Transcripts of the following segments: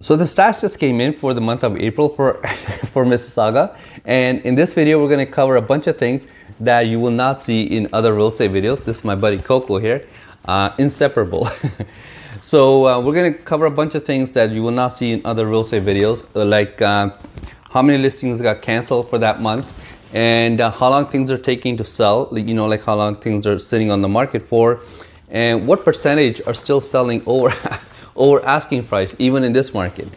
So the stats just came in for the month of April for for Mississauga, and in this video we're going to cover a bunch of things that you will not see in other real estate videos. This is my buddy Coco here, inseparable. So we're going to cover a bunch of things that you will not see in other real estate videos, like how many listings got canceled for that month, and how long things are taking to sell. Like how long things are sitting on the market for, and what percentage are still selling over over asking price even in this market.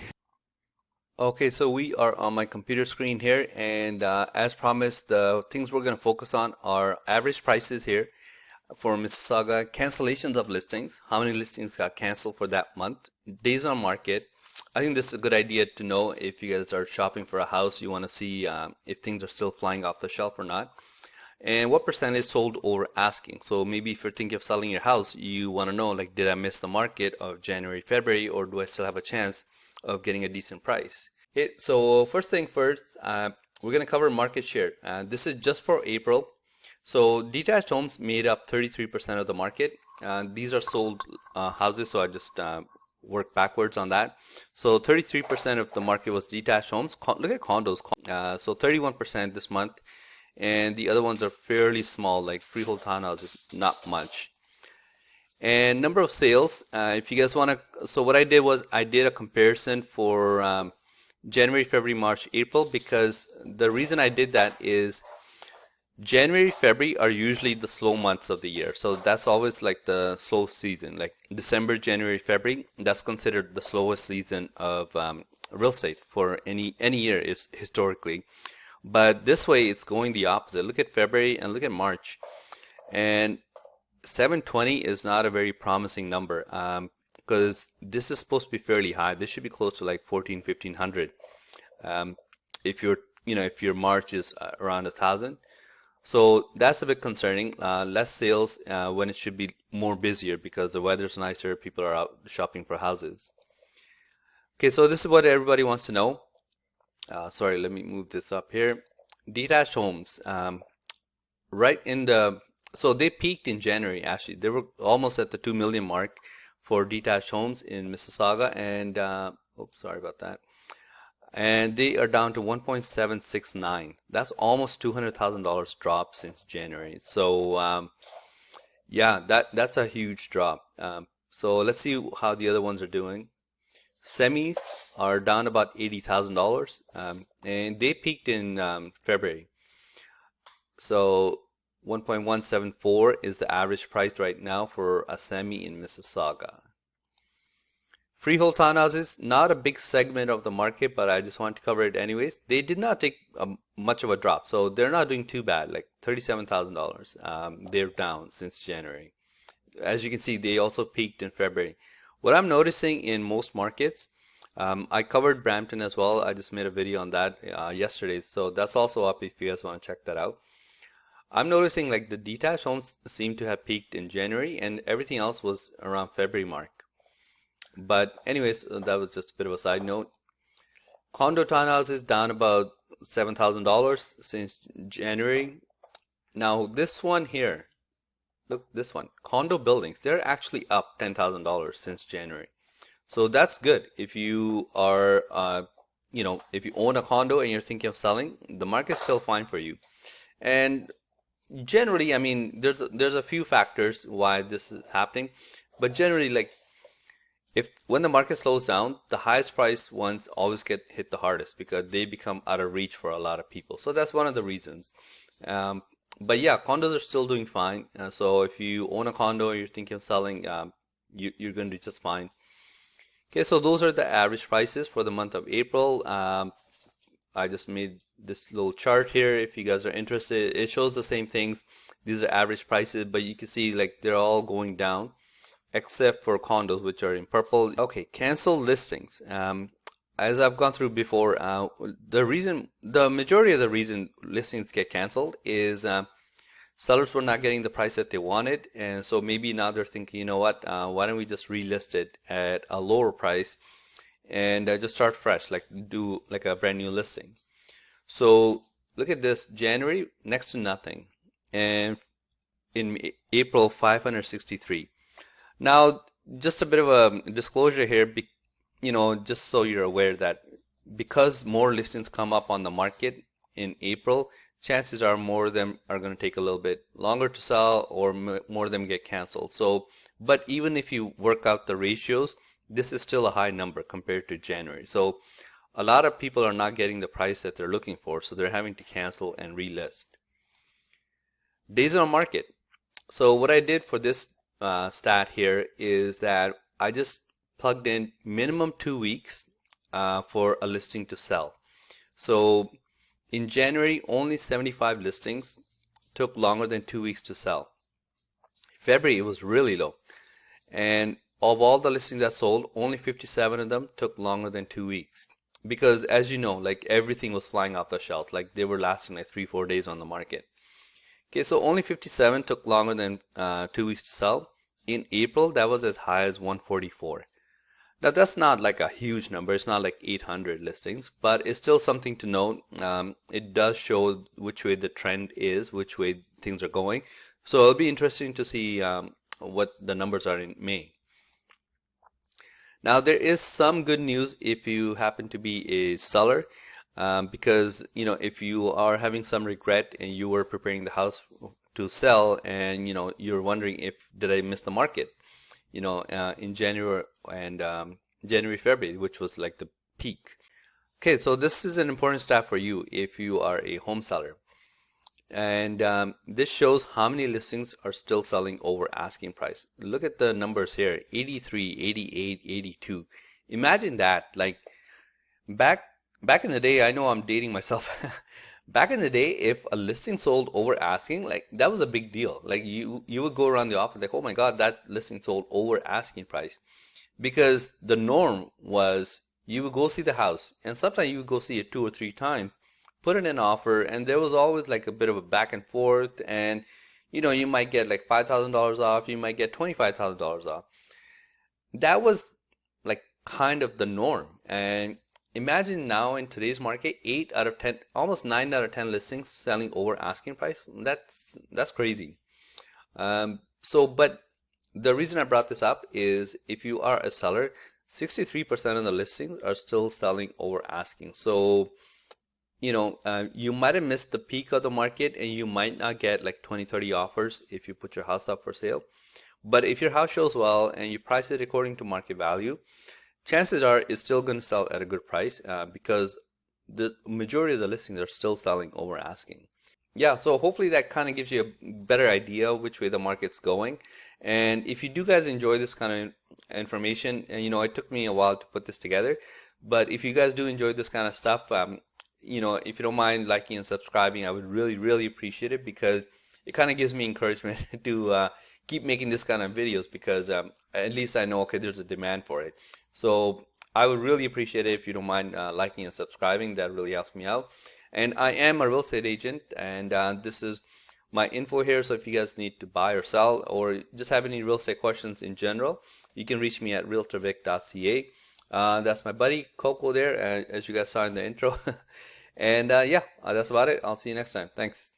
Okay, so we are on my computer screen here, and as promised, the things we're going to focus on are average prices here for Mississauga, cancellations of listings, how many listings got canceled for that month, days on market. I think this is a good idea to know if you guys are shopping for a house, you want to see if things are still flying off the shelf or not. And what percentage sold over asking. So maybe if you're thinking of selling your house, you want to know, like, did I miss the market of January, February, or do I still have a chance of getting a decent price? Okay, so first thing first, we're going to cover market share. This is just for April. So detached homes made up 33% of the market. These are sold houses, so I just work backwards on that. So 33% of the market was detached homes. Look at condos. So 31% this month. And the other ones are fairly small, like freehold townhouses, not much. And number of sales, if you guys want to, so what I did was I did a comparison for January, February, March, April, because the reason I did that is January, February are usually the slow months of the year. So that's always like the slow season, like December, January, February, that's considered the slowest season of real estate for any year is historically. But this way, it's going the opposite. Look at February and look at March. And 720 is not a very promising number because this is supposed to be fairly high. This should be close to like 14, 1500. If your March is around 1000. So that's a bit concerning. Less sales when it should be more busier because the weather's nicer. People are out shopping for houses. Okay, so this is what everybody wants to know. Sorry, let me move this up here. Detached homes, so they peaked in January actually. They were almost at the 2 million mark for detached homes in Mississauga, and oops, sorry about that. And they are down to 1.769. That's almost $200,000 drop since January. So yeah, that's a huge drop. So let's see how the other ones are doing. Semis are down about $80,000, and they peaked in February. So 1.174 is the average price right now for a semi in Mississauga. Freehold townhouses, not a big segment of the market, but I just want to cover it anyways. They did not take much of a drop, so they're not doing too bad, like $37,000. They're down since January. As you can see, they also peaked in February. What I'm noticing in most markets, I covered Brampton as well. I just made a video on that yesterday, so that's also up if you guys want to check that out. I'm noticing like the detached homes seem to have peaked in January and everything else was around February mark. But anyways, that was just a bit of a side note. Condo townhouses down about $7,000 since January. Now this one here, look, this one, condo buildings, they're actually up $10,000 since January. So that's good. If you are, if you own a condo and you're thinking of selling, the market's still fine for you. And generally, I mean, there's a few factors why this is happening, but generally, like, when the market slows down, the highest price ones always get hit the hardest because they become out of reach for a lot of people. So that's one of the reasons. But yeah, condos are still doing fine. So if you own a condo and you're thinking of selling, you're going to do just fine. Okay, so those are the average prices for the month of April. I just made this little chart here if you guys are interested. It shows the same things. These are average prices, but you can see like they're all going down except for condos, which are in purple. Okay, cancel listings. As I've gone through before, the majority of the reason listings get canceled is sellers were not getting the price that they wanted, and so maybe now they're thinking, you know what, why don't we just relist it at a lower price and just start fresh, like do like a brand new listing. So look at this, January, next to nothing, and in April, 563. Now, just a bit of a disclosure here. just so you're aware that because more listings come up on the market in April, chances are more of them are going to take a little bit longer to sell, or more of them get canceled. So, but even if you work out the ratios, this is still a high number compared to January. So a lot of people are not getting the price that they're looking for, so they're having to cancel and relist. Days on market. So what I did for this stat here is that I just plugged in minimum 2 weeks for a listing to sell. So in January, only 75 listings took longer than 2 weeks to sell. February, it was really low. And of all the listings that sold, only 57 of them took longer than 2 weeks. Because as you know, like everything was flying off the shelves. Like they were lasting like 3-4 days on the market. Okay, so only 57 took longer than 2 weeks to sell. In April, that was as high as 144. Now that's not like a huge number. It's not like 800 listings, but it's still something to note. It does show which way the trend is, which way things are going. So it'll be interesting to see what the numbers are in May. Now there is some good news if you happen to be a seller, because if you are having some regret and you were preparing the house to sell, and you're wondering if did I miss the market, in January and January, February, which was like the peak. Okay, so this is an important stat for you if you are a home seller. And this shows how many listings are still selling over asking price. Look at the numbers here, 83, 88, 82. Imagine that, like back in the day, I know I'm dating myself. Back in the day, if a listing sold over asking, like that was a big deal. Like you would go around the office like, oh my God, that listing sold over asking price. Because the norm was you would go see the house, and sometimes you would go see it 2 or 3 times, put in an offer, and there was always like a bit of a back and forth, and you might get like $5,000 off, you might get $25,000 off. That was like kind of the norm. And imagine now in today's market, 8 out of 10, almost 9 out of 10 listings selling over asking price. That's crazy. But the reason I brought this up is if you are a seller, 63% of the listings are still selling over asking. So you might have missed the peak of the market, and you might not get like 20-30 offers if you put your house up for sale. But if your house shows well and you price it according to market value, chances are it's still going to sell at a good price, because the majority of the listings are still selling over asking. Yeah, so hopefully that kind of gives you a better idea of which way the market's going. And if you do guys enjoy this kind of information, and it took me a while to put this together, but if you guys do enjoy this kind of stuff, if you don't mind liking and subscribing, I would really, really appreciate it, because it kind of gives me encouragement to keep making this kind of videos, because at least I know, okay, there's a demand for it. So I would really appreciate it if you don't mind liking and subscribing. That really helps me out. And I am a real estate agent, and this is my info here. So if you guys need to buy or sell, or just have any real estate questions in general, you can reach me at realtorvic.ca. That's my buddy Coco there, as you guys saw in the intro. And yeah, that's about it. I'll see you next time. Thanks.